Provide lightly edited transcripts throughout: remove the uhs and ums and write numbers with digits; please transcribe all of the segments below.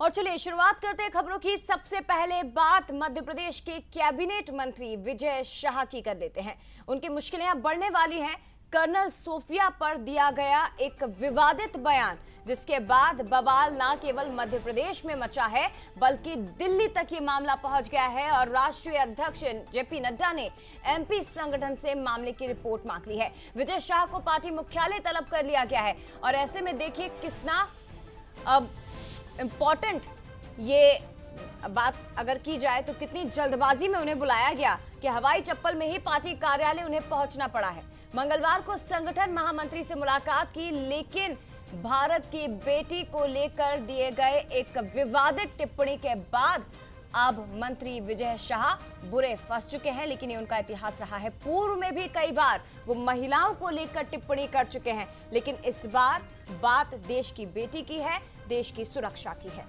और चलिए शुरुआत करते हैं खबरों की। सबसे पहले बात मध्य प्रदेश के कैबिनेट मंत्री विजय शाह की कर लेते हैं। उनकी मुश्किलें अब बढ़ने वाली हैं। कर्नल सोफिया पर दिया गया एक विवादित बयान, जिसके बाद बवाल न केवल मध्य प्रदेश में मचा है बल्कि दिल्ली तक ये मामला पहुंच गया है और राष्ट्रीय अध्यक्ष जेपी नड्डा ने एमपी संगठन से मामले की रिपोर्ट मांग ली है। विजय शाह को पार्टी मुख्यालय तलब कर लिया गया है और ऐसे में देखिए कितना अब इंपॉर्टेंट ये बात अगर की जाए तो कितनी जल्दबाजी में उन्हें बुलाया गया कि हवाई चप्पल में ही पार्टी कार्यालय उन्हें पहुंचना पड़ा है। मंगलवार को संगठन महामंत्री से मुलाकात की, लेकिन भारत की बेटी को लेकर दिए गए एक विवादित टिप्पणी के बाद अब मंत्री विजय शाह बुरे फंस चुके हैं। लेकिन ये उनका इतिहास रहा है, पूर्व में भी कई बार वो महिलाओं को लेकर टिप्पणी कर चुके हैं, लेकिन इस बार बात देश की बेटी की है, देश की सुरक्षा की है।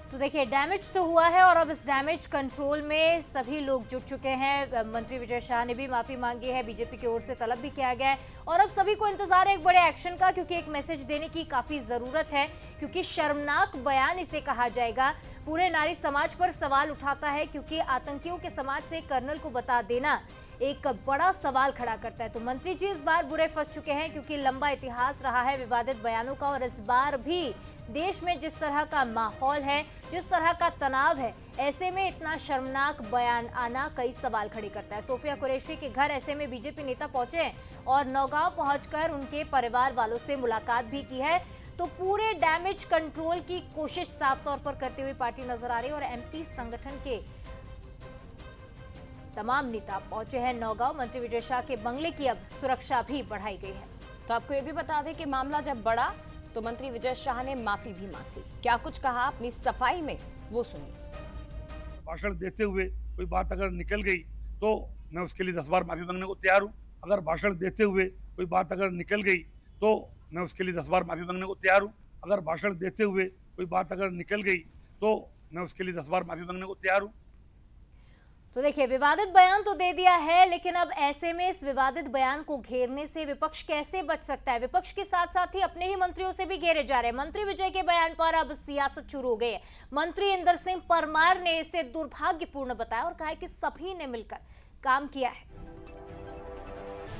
तो देखिए, डैमेज तो हुआ है और अब इस डैमेज कंट्रोल में सभी लोग जुट चुके हैं। मंत्री विजय शाह ने भी माफी मांगी है, बीजेपी की ओर से तलब भी किया गया है और अब सभी को इंतजार है एक बड़े एक्शन का, क्योंकि एक मैसेज देने की काफी जरूरत है, क्योंकि शर्मनाक बयान इसे कहा जाएगा। पूरे नारी समाज पर सवाल उठाता है, क्योंकि आतंकियों के समाज से कर्नल को बता देना एक बड़ा सवाल खड़ा करता है। तो मंत्री जी इस बार बुरे फंस चुके हैं, क्योंकि लंबा इतिहास रहा है विवादित बयानों का और इस बार भी देश में जिस तरह का माहौल है, जिस तरह का तनाव है, ऐसे में इतना शर्मनाक बयान आना कई सवाल खड़े करता है। सोफिया कुरैशी के घर ऐसे में बीजेपी नेता पहुंचे हैं और नौगांव पहुंचकर उनके परिवार वालों से मुलाकात भी की है। तो पूरे डैमेज कंट्रोल की कोशिश साफ तौर पर करते हुए पार्टी नजर आ रही है और एमपी संगठन के तमाम नेता पहुंचे हैं नौगांव। मंत्री विजय शाह के बंगले की अब सुरक्षा भी बढ़ाई गई है। तो आपको ये भी बता दें कि मामला जब बढ़ा तो मंत्री विजय शाह ने माफी भी मांगी। क्या कुछ कहा अपनी सफाई में, वो सुनिए। भाषण देते हुए कोई बात अगर निकल गई तो मैं उसके लिए 10 बार माफी मांगने को तैयार हूँ। अगर भाषण देते हुए कोई बात अगर निकल गई तो मैं उसके लिए 10 बार माफी मांगने को तैयार हूँ। अगर भाषण देते हुए कोई बात अगर निकल गई तो मैं उसके लिए 10 बार माफी मांगने को तैयार हूँ। तो देखिए, विवादित बयान तो दे दिया है, लेकिन अब ऐसे में इस विवादित बयान को घेरने से विपक्ष कैसे बच सकता है? विपक्ष के साथ साथ ही अपने ही मंत्रियों से भी घेरे जा रहे हैं। मंत्री विजय के बयान पर अब सियासत शुरू हो गई है। मंत्री इंदर सिंह परमार ने इसे दुर्भाग्यपूर्ण बताया और कहा कि सभी ने मिलकर काम किया है।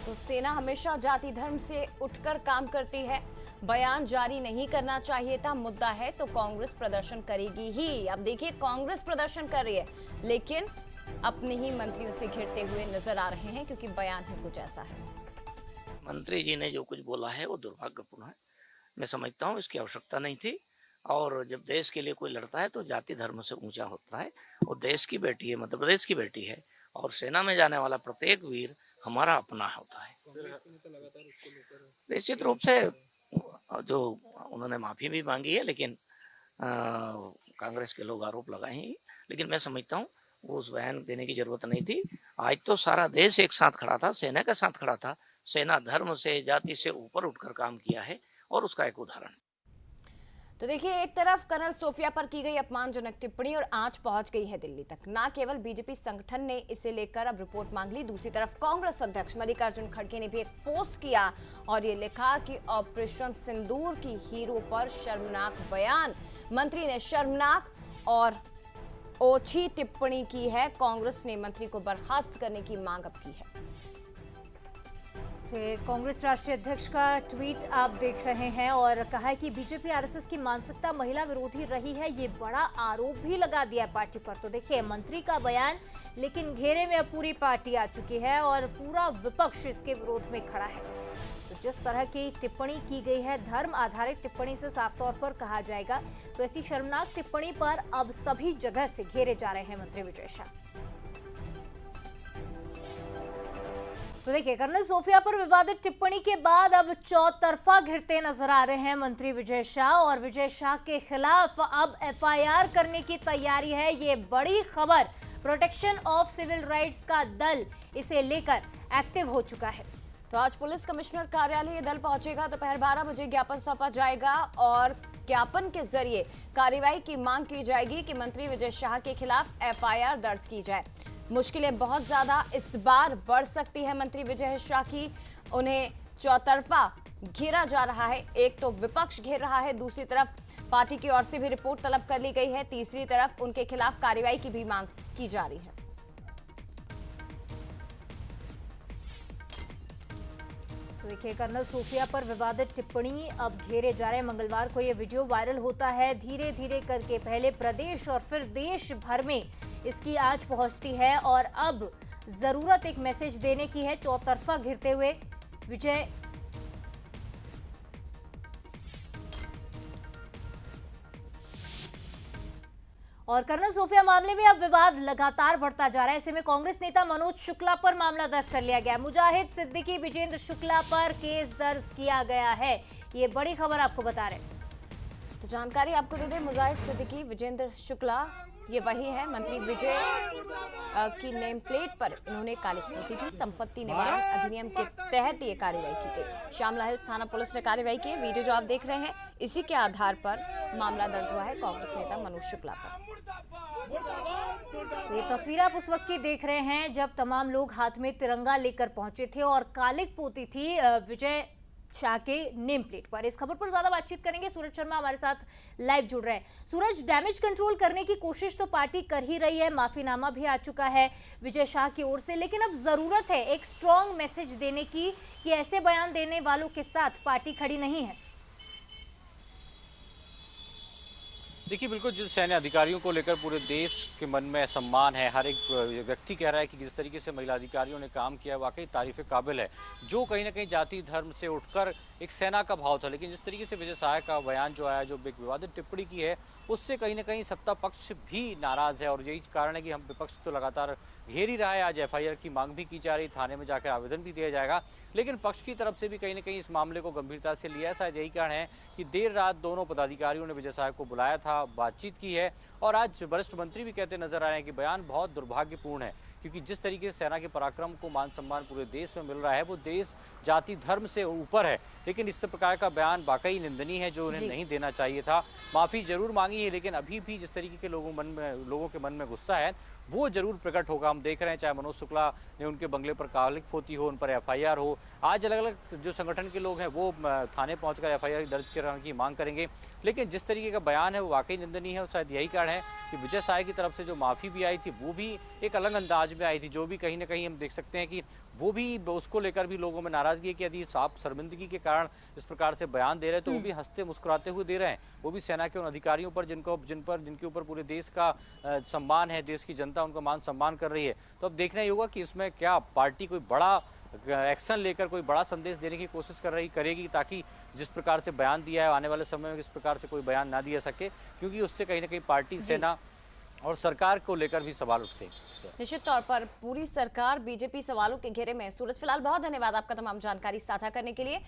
तो सेना हमेशा जाति धर्म से उठकर काम करती है। बयान जारी नहीं करना चाहिए था, मुद्दा है तो कांग्रेस प्रदर्शन करेगी ही। अब देखिए, कांग्रेस प्रदर्शन कर रही है, लेकिन अपने ही मंत्रियों से घिरते हुए नजर आ रहे हैं, क्योंकि बयान ही कुछ ऐसा है। मंत्री जी ने जो कुछ बोला है वो दुर्भाग्यपूर्ण है। मैं समझता हूँ इसकी आवश्यकता नहीं थी। और जब देश के लिए कोई लड़ता है तो जाति धर्म से ऊंचा होता है। वो देश की बेटी है, मध्य प्रदेश की बेटी है और सेना में जाने वाला प्रत्येक वीर हमारा अपना होता है। निश्चित रूप से जो उन्होंने माफी भी मांगी है, लेकिन कांग्रेस के लोग आरोप लगाए हैं, लेकिन मैं समझता हूँ वो उस बयान देने की जरूरत नहीं थी। आज तो सारा देश एक साथ खड़ा था, सेना के साथ खड़ा था। सेना धर्म से जाति से ऊपर उठकर काम किया है और उसका एक उदाहरण। तो देखिए, एक तरफ कर्नल सोफिया पर की गई अपमानजनक टिप्पणी और आंच पहुंच गई है दिल्ली तक। ना केवल बीजेपी संगठन ने इसे लेकर अब रिपोर्ट मांग ली, दूसरी तरफ कांग्रेस अध्यक्ष मल्लिकार्जुन खड़गे ने भी एक पोस्ट किया और ये लिखा कि ऑपरेशन सिंदूर की हीरो पर शर्मनाक बयान। मंत्री ने शर्मनाक और ओछी टिप्पणी की है। कांग्रेस ने मंत्री को बर्खास्त करने की मांग अब की है। कांग्रेस राष्ट्रीय अध्यक्ष का ट्वीट आप देख रहे हैं और कहा है कि बीजेपी आरएसएस की मानसिकता महिला विरोधी रही है। ये बड़ा आरोप भी लगा दिया पार्टी पर। तो देखिए, मंत्री का बयान, लेकिन घेरे में अब पूरी पार्टी आ चुकी है और पूरा विपक्ष इसके विरोध में खड़ा है। तो जिस तरह की टिप्पणी की गई है, धर्म आधारित टिप्पणी से साफ तौर पर कहा जाएगा, तो ऐसी शर्मनाक टिप्पणी पर अब सभी जगह से घेरे जा रहे हैं मंत्री विजय शाह। तो देखिए, कर्नल सोफिया पर विवादित टिप्पणी के बाद अब चौतरफा घिरते नजर आ रहे हैं मंत्री विजय शाह और विजय शाह के खिलाफ अब एफआईआर करने की तैयारी है। ये बड़ी खबर, प्रोटेक्शन ऑफ सिविल राइट्स का दल इसे लेकर एक्टिव हो चुका है। तो आज पुलिस कमिश्नर कार्यालय ये दल पहुंचेगा। दोपहर 12 बजे ज्ञापन सौंपा जाएगा और ज्ञापन के जरिए कार्रवाई की मांग की जाएगी कि मंत्री विजय शाह के खिलाफ एफआईआर दर्ज की जाए। मुश्किलें बहुत ज्यादा इस बार बढ़ सकती है मंत्री विजय शाह की। उन्हें चौतरफा घेरा जा रहा है। एक तो विपक्ष घेर रहा है, दूसरी तरफ पार्टी की ओर से भी रिपोर्ट तलब कर ली गई है। तीसरी तरफ उनके खिलाफ कार्रवाई की भी मांग की जा रही है। तो देखिए, कर्नल सोफिया पर विवादित टिप्पणी अब घेरे जा रहे हैं। मंगलवार को यह वीडियो वायरल होता है। धीरे धीरे करके पहले प्रदेश और फिर देश भर में इसकी आंच पहुंचती है और अब जरूरत एक मैसेज देने की है। चौतरफा घिरते हुए विजय और कर्नल सोफिया मामले में अब विवाद लगातार बढ़ता जा रहा है। ऐसे में कांग्रेस नेता मनोज शुक्ला पर मामला दर्ज कर लिया गया। मुजाहिद सिद्दीकी विजेंद्र शुक्ला पर केस दर्ज किया गया है। ये बड़ी खबर आपको बता रहे हैं। तो जानकारी आपको दे दें, मुजाहिद सिद्दीकी विजेंद्र शुक्ला ये वही है। मंत्री विजय की नेम प्लेट पर इन्होंने कालिख पोती थी। संपत्ति निवारण अधिनियम के तहत ये कार्रवाई की गई। श्यामला हिल्स थाना पुलिस ने कार्रवाई की है। वीडियो जो आप देख रहे हैं, इसी के आधार पर मामला दर्ज हुआ है कांग्रेस नेता मनोज शुक्ला पर। तो ये तस्वीर आप उस वक्त की देख रहे हैं जब तमाम लोग हाथ में तिरंगा लेकर पहुंचे थे और कालिख पोती थी विजय शाह के नेम प्लेट पर। इस खबर पर ज्यादा बातचीत करेंगे। सूरज शर्मा हमारे साथ लाइव जुड़ रहे हैं। सूरज, डैमेज कंट्रोल करने की कोशिश तो पार्टी कर ही रही है, माफीनामा भी आ चुका है विजय शाह की ओर से, लेकिन अब जरूरत है एक स्ट्रॉन्ग मैसेज देने की कि ऐसे बयान देने वालों के साथ पार्टी खड़ी नहीं है। देखिए, बिल्कुल जिस सैन्य अधिकारियों को लेकर पूरे देश के मन में सम्मान है। हर एक व्यक्ति कह रहा है कि जिस तरीके से महिला अधिकारियों ने काम किया वाकई तारीफ काबिल है। जो कहीं ना कहीं जाति धर्म से उठकर एक सेना का भाव था, लेकिन जिस तरीके से विजय शाह का बयान जो आया, जो एक विवादित टिप्पणी की है, उससे कहीं ना कहीं सत्ता पक्ष भी नाराज है और यही कारण है कि हम विपक्ष तो लगातार घेर ही रहा है। आज एफआईआर की मांग भी की जा रही, थाने में जाकर आवेदन भी दिया जाएगा, लेकिन पक्ष की तरफ से भी कहीं ना कहीं इस मामले को गंभीरता से लिया है। शायद यही कारण है कि देर रात दोनों पदाधिकारियों ने विजय शाह को बुलाया था, बातचीत की है और आज वरिष्ठ मंत्री भी कहते नजर आ रहे हैं कि बयान बहुत दुर्भाग्यपूर्ण है, क्योंकि जिस तरीके से सेना के पराक्रम को मान सम्मान पूरे देश में मिल रहा है, वो देश जाति धर्म से ऊपर है, लेकिन इस प्रकार का बयान वाकई निंदनीय है, जो उन्हें नहीं देना चाहिए था। माफी जरूर मांगी है, लेकिन अभी भी जिस तरीके के लोगों के मन में गुस्सा है वो जरूर प्रकट होगा। हम देख रहे हैं, चाहे मनोज शुक्ला ने उनके बंगले पर कालिख पोती हो, उन पर एफआईआर हो, आज अलग अलग जो संगठन के लोग हैं वो थाने पहुंचकर एफआईआर दर्ज कराने की मांग करेंगे, लेकिन जिस तरीके का बयान है वो वाकई निंदनीय है। और शायद यही कारण है कि विजय शाह की तरफ से जो माफी भी आई थी वो भी एक अलग अंदाज में आई थी, जो भी कहीं ना कहीं हम देख सकते हैं कि वो भी उसको लेकर भी लोगों में नाराजगी है कि यदि आप शर्मिंदगी के कारण इस प्रकार से बयान दे रहे हैं तो वो भी हंसते मुस्कुराते हुए दे रहे हैं। वो भी सेना के उन अधिकारियों पर जिनके ऊपर पूरे देश का सम्मान है, देश की जनता उनका मान सम्मान कर रही है। तो अब देखना ही होगा कि इसमें क्या पार्टी कोई बड़ा एक्शन लेकर कोई बड़ा संदेश देने की कोशिश करेगी, ताकि जिस प्रकार से बयान दिया है आने वाले समय में इस प्रकार से कोई बयान ना दिया सके, क्योंकि उससे कहीं ना कहीं पार्टी, सेना और सरकार को लेकर भी सवाल उठते हैं। निश्चित तौर पर पूरी सरकार बीजेपी सवालों के घेरे में। सूरज, फिलहाल बहुत धन्यवाद आपका तमाम जानकारी साझा करने के लिए।